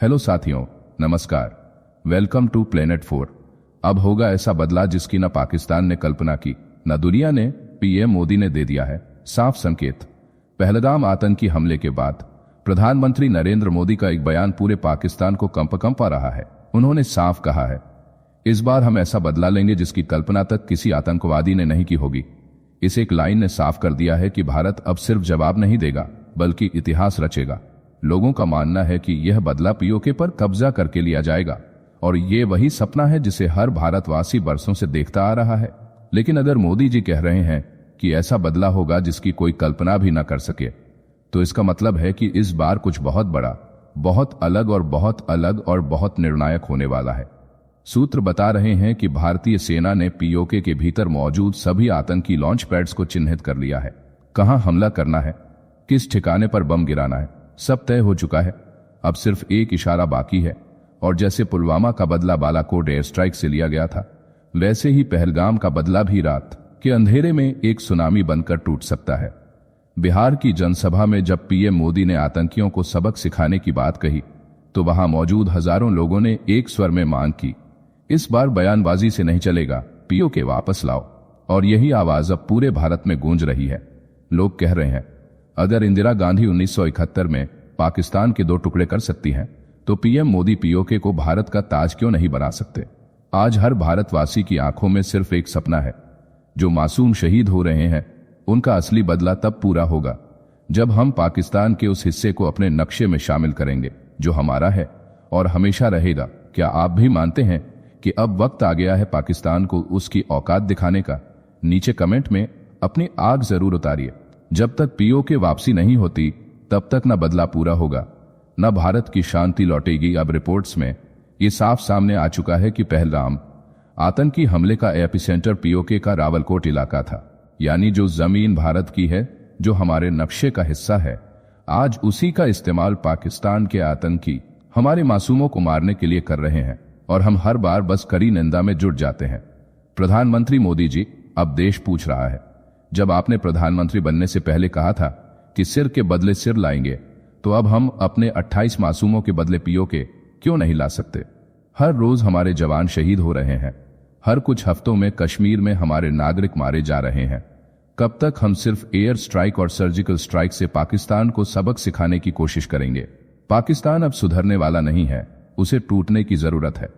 Hello साथियों, नमस्कार। Welcome to planet 4। अब होगा ऐसा बदला जिसकी न पाकिस्तान ने कल्पना की न दुनिया ने। पीएम मोदी ने दे दिया है साफ संकेत। पहलगाम आतंकी हमले के बाद प्रधानमंत्री नरेंद्र मोदी का एक बयान पूरे पाकिस्तान को कंपा रहा है। उन्होंने साफ कहा है, इस बार हम ऐसा बदला लेंगे जिसकी कल्पना तक किसी आतंकवादी ने नहीं की होगी। इस एक लाइन ने साफ कर दिया है कि भारत अब सिर्फ जवाब नहीं देगा बल्कि इतिहास रचेगा। लोगों का मानना है कि यह बदला पीओके पर कब्जा करके लिया जाएगा और ये वही सपना है जिसे हर भारतवासी बरसों से देखता आ रहा है। लेकिन अगर मोदी जी कह रहे हैं कि ऐसा बदला होगा जिसकी कोई कल्पना भी न कर सके, तो इसका मतलब है कि इस बार कुछ बहुत बड़ा, बहुत अलग और बहुत निर्णायक होने वाला है। सूत्र बता रहे हैं कि भारतीय सेना ने पीओके के भीतर मौजूद सभी आतंकी लॉन्च पैड्स को चिन्हित कर लिया है। कहां हमला करना है, किस ठिकाने पर बम गिराना है, सब तय हो चुका है। अब सिर्फ एक इशारा बाकी है और जैसे पुलवामा का बदला बालाकोट एयर स्ट्राइक से लिया गया था, वैसे ही पहलगाम का बदला भी रात के अंधेरे में एक सुनामी बनकर टूट सकता है। बिहार की जनसभा में जब पीएम मोदी ने आतंकियों को सबक सिखाने की बात कही, तो वहां मौजूद हजारों लोगों ने एक स्वर में मांग की, इस बार बयानबाजी से नहीं चलेगा, पीओके वापस लाओ। और यही आवाज अब पूरे भारत में गूंज रही है। लोग कह रहे हैं, अगर इंदिरा गांधी 1971 में पाकिस्तान के 2 टुकड़े कर सकती हैं, तो पीएम मोदी पीओके को भारत का ताज क्यों नहीं बना सकते। आज हर भारतवासी की आंखों में सिर्फ एक सपना है। जो मासूम शहीद हो रहे हैं, उनका असली बदला तब पूरा होगा जब हम पाकिस्तान के उस हिस्से को अपने नक्शे में शामिल करेंगे जो हमारा है और हमेशा रहेगा। क्या आप भी मानते हैं कि अब वक्त आ गया है पाकिस्तान को उसकी औकात दिखाने का? नीचे कमेंट में अपनी आग जरूर उतारिए। जब तक पीओके वापसी नहीं होती, तब तक न बदला पूरा होगा, न भारत की शांति लौटेगी। अब रिपोर्ट्स में ये साफ सामने आ चुका है कि पहलगाम आतंकी हमले का एपिसेंटर पीओके का रावलकोट इलाका था, यानी जो जमीन भारत की है, जो हमारे नक्शे का हिस्सा है। आज उसी का इस्तेमाल पाकिस्तान के आतंकी हमारे मासूमों को मारने के लिए कर रहे हैं और हम हर बार बस कड़ी निंदा में जुट जाते हैं। प्रधानमंत्री मोदी जी, अब देश पूछ रहा है, जब आपने प्रधानमंत्री बनने से पहले कहा था कि सिर के बदले सिर लाएंगे, तो अब हम अपने 28 मासूमों के बदले पीओके क्यों नहीं ला सकते? हर रोज हमारे जवान शहीद हो रहे हैं, हर कुछ हफ्तों में कश्मीर में हमारे नागरिक मारे जा रहे हैं। कब तक हम सिर्फ एयर स्ट्राइक और सर्जिकल स्ट्राइक से पाकिस्तान को सबक सिखाने की कोशिश करेंगे? पाकिस्तान अब सुधरने वाला नहीं है, उसे टूटने की जरूरत है।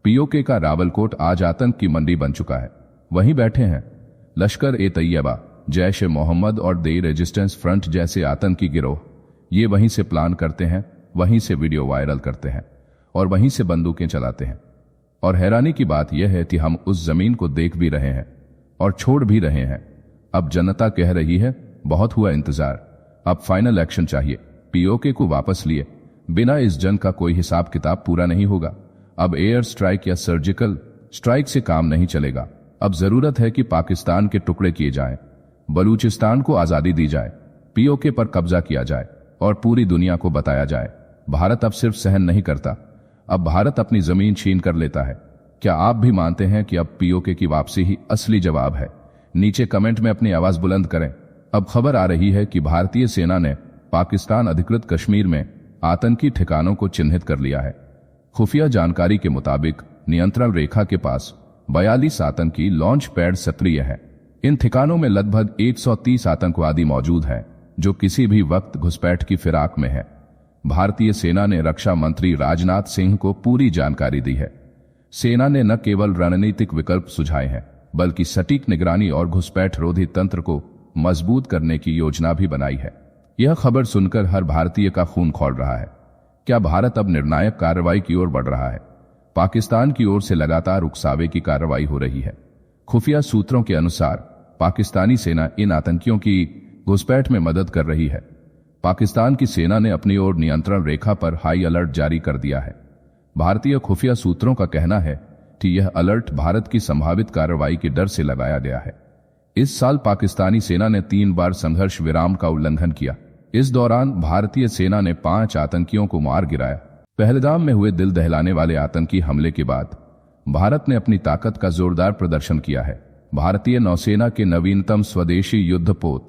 पीओके का रावलकोट आज आतंक की मंडी बन चुका है। वहीं बैठे हैं लश्कर-ए-तैयबा, जैश-ए-मोहम्मद और द रेजिस्टेंस फ्रंट जैसे आतंकी गिरोह। ये वहीं से प्लान करते हैं, वहीं से वीडियो वायरल करते हैं और वहीं से बंदूकें चलाते हैं। और हैरानी की बात यह है कि हम उस जमीन को देख भी रहे हैं और छोड़ भी रहे हैं। अब जनता कह रही है, बहुत हुआ इंतजार, अब फाइनल एक्शन चाहिए। पीओके को वापस लिए बिना इस जंग का कोई हिसाब किताब पूरा नहीं होगा। अब एयर स्ट्राइक या सर्जिकल स्ट्राइक से काम नहीं चलेगा। अब जरूरत है कि पाकिस्तान के टुकड़े किए जाएं, बलूचिस्तान को आजादी दी जाए, पीओके पर कब्जा किया जाए और पूरी दुनिया को बताया जाए, भारत अब सिर्फ सहन नहीं करता, अब भारत अपनी जमीन छीन कर लेता है। क्या आप भी मानते हैं कि अब पीओके की वापसी ही असली जवाब है? नीचे कमेंट में अपनी आवाज बुलंद करें। अब खबर आ रही है कि भारतीय सेना ने पाकिस्तान अधिकृत कश्मीर में आतंकी ठिकानों को चिन्हित कर लिया है। खुफिया जानकारी के मुताबिक नियंत्रण रेखा के पास 42 आतंकी लॉन्च पैड सक्रिय है। इन ठिकानों में लगभग 130 आतंकवादी मौजूद हैं, जो किसी भी वक्त घुसपैठ की फिराक में है। भारतीय सेना ने रक्षा मंत्री राजनाथ सिंह को पूरी जानकारी दी है। सेना ने न केवल रणनीतिक विकल्प सुझाए हैं, बल्कि सटीक निगरानी और घुसपैठ रोधी तंत्र को मजबूत करने की योजना भी बनाई है। यह खबर सुनकर हर भारतीय का खून खौल रहा है। क्या भारत अब निर्णायक कार्रवाई की ओर बढ़ रहा है? पाकिस्तान की ओर से लगातार उकसावे की कार्रवाई हो रही है। खुफिया सूत्रों के अनुसार पाकिस्तानी सेना इन आतंकियों की घुसपैठ में मदद कर रही है। पाकिस्तान की सेना ने अपनी ओर नियंत्रण रेखा पर हाई अलर्ट जारी कर दिया है। भारतीय खुफिया सूत्रों का कहना है कि यह अलर्ट भारत की संभावित कार्रवाई के डर से लगाया गया है। इस साल पाकिस्तानी सेना ने 3 बार संघर्ष विराम का उल्लंघन किया। इस दौरान भारतीय सेना ने 5 आतंकियों को मार गिराया। पहलगाम में हुए दिल दहलाने वाले आतंकी हमले के बाद भारत ने अपनी ताकत का जोरदार प्रदर्शन किया है। भारतीय नौसेना के नवीनतम स्वदेशी युद्धपोत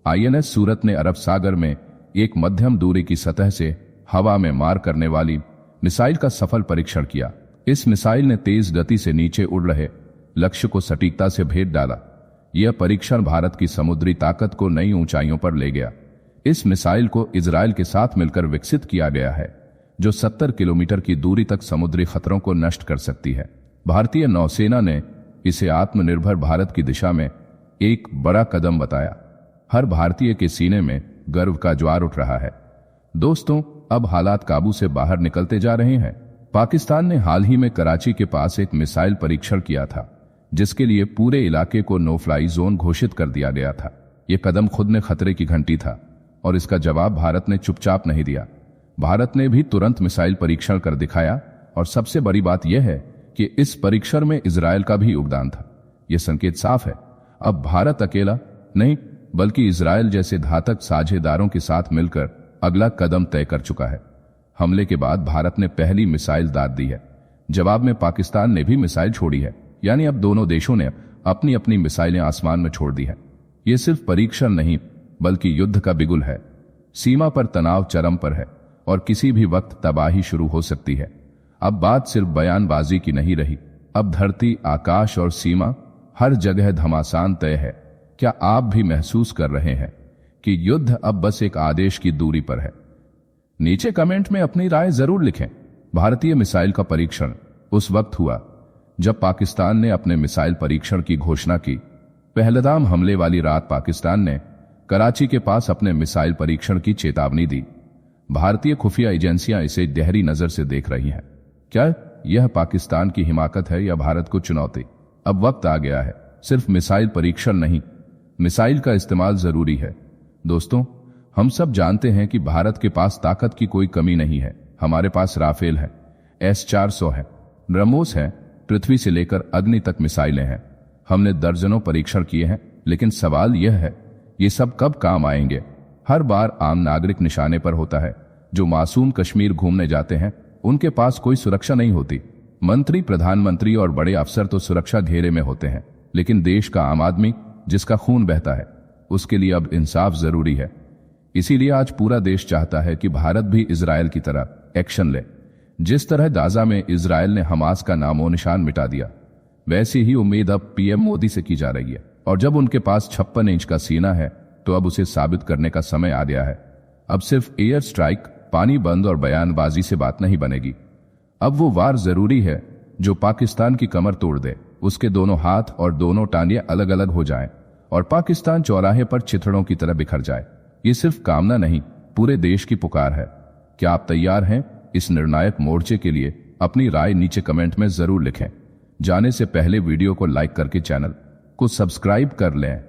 आईएनएस सूरत ने अरब सागर में एक मध्यम दूरी की सतह से हवा में मार करने वाली मिसाइल का सफल परीक्षण किया। इस मिसाइल ने तेज गति से नीचे उड़ रहे लक्ष्य को सटीकता से भेद डाला। यह परीक्षण भारत की समुद्री ताकत को नई ऊंचाइयों पर ले गया। इस मिसाइल को इजरायल के साथ मिलकर विकसित किया गया है, जो 70 किलोमीटर की दूरी तक समुद्री खतरों को नष्ट कर सकती है। भारतीय नौसेना ने इसे आत्मनिर्भर भारत की दिशा में एक बड़ा कदम बताया। हर भारतीय के सीने में गर्व का ज्वार उठ रहा है। दोस्तों, अब हालात काबू से बाहर निकलते जा रहे हैं। पाकिस्तान ने हाल ही में कराची के पास एक मिसाइल परीक्षण किया था, जिसके लिए पूरे इलाके को नो फ्लाई जोन घोषित कर दिया गया था। यह कदम खुद में खतरे की घंटी था और इसका जवाब भारत ने चुपचाप नहीं दिया। भारत ने भी तुरंत मिसाइल परीक्षण कर दिखाया और सबसे बड़ी बात यह है कि इस परीक्षण में इजरायल का भी योगदान था। यह संकेत साफ है, अब भारत अकेला नहीं बल्कि इजरायल जैसे घातक साझेदारों के साथ मिलकर अगला कदम तय कर चुका है। हमले के बाद भारत ने पहली मिसाइल दाग दी है। जवाब में पाकिस्तान ने भी मिसाइल छोड़ी है, यानी अब दोनों देशों ने अपनी अपनी मिसाइलें आसमान में छोड़ दी है। यह सिर्फ परीक्षण नहीं बल्कि युद्ध का बिगुल है। सीमा पर तनाव चरम पर है और किसी भी वक्त तबाही शुरू हो सकती है। अब बात सिर्फ बयानबाजी की नहीं रही, अब धरती, आकाश और सीमा हर जगह घमासान तय है। क्या आप भी महसूस कर रहे हैं कि युद्ध अब बस एक आदेश की दूरी पर है? नीचे कमेंट में अपनी राय जरूर लिखें। भारतीय मिसाइल का परीक्षण उस वक्त हुआ जब पाकिस्तान ने अपने मिसाइल परीक्षण की घोषणा की। पहलगाम हमले वाली रात पाकिस्तान ने कराची के पास अपने मिसाइल परीक्षण की चेतावनी दी। भारतीय खुफिया एजेंसियां इसे गहरी नजर से देख रही हैं। क्या यह पाकिस्तान की हिमाकत है या भारत को चुनौती? अब वक्त आ गया है, सिर्फ मिसाइल परीक्षण नहीं, मिसाइल का इस्तेमाल जरूरी है। दोस्तों, हम सब जानते हैं कि भारत के पास ताकत की कोई कमी नहीं है। हमारे पास राफेल है, S-400 है, ब्रह्मोस है, पृथ्वी से लेकर अग्नि तक मिसाइलें हैं। हमने दर्जनों परीक्षण किए हैं, लेकिन सवाल यह है, ये सब कब काम आएंगे? हर बार आम नागरिक निशाने पर होता है। जो मासूम कश्मीर घूमने जाते हैं, उनके पास कोई सुरक्षा नहीं होती। मंत्री, प्रधानमंत्री और बड़े अफसर तो सुरक्षा घेरे में होते हैं, लेकिन देश का आम आदमी जिसका खून बहता है, उसके लिए अब इंसाफ जरूरी है। इसीलिए आज पूरा देश चाहता है कि भारत भी इजरायल की तरह एक्शन ले। जिस तरह गाजा में इजरायल ने हमास का नामो निशान मिटा दिया, वैसी ही उम्मीद अब पीएम मोदी से की जा रही है। और जब उनके पास 56 इंच का सीना है, तो अब उसे साबित करने का समय आ गया है। अब सिर्फ एयर स्ट्राइक, पानी बंद और बयानबाजी से बात नहीं बनेगी। अब वो वार जरूरी है जो पाकिस्तान की कमर तोड़ दे, उसके दोनों हाथ और दोनों टांगें अलग अलग हो जाएं और पाकिस्तान चौराहे पर चिथड़ों की तरह बिखर जाए। ये सिर्फ कामना नहीं, पूरे देश की पुकार है। क्या आप तैयार हैं इस निर्णायक मोर्चे के लिए? अपनी राय नीचे कमेंट में जरूर लिखें। जाने से पहले वीडियो को लाइक करके चैनल को सब्सक्राइब कर लें।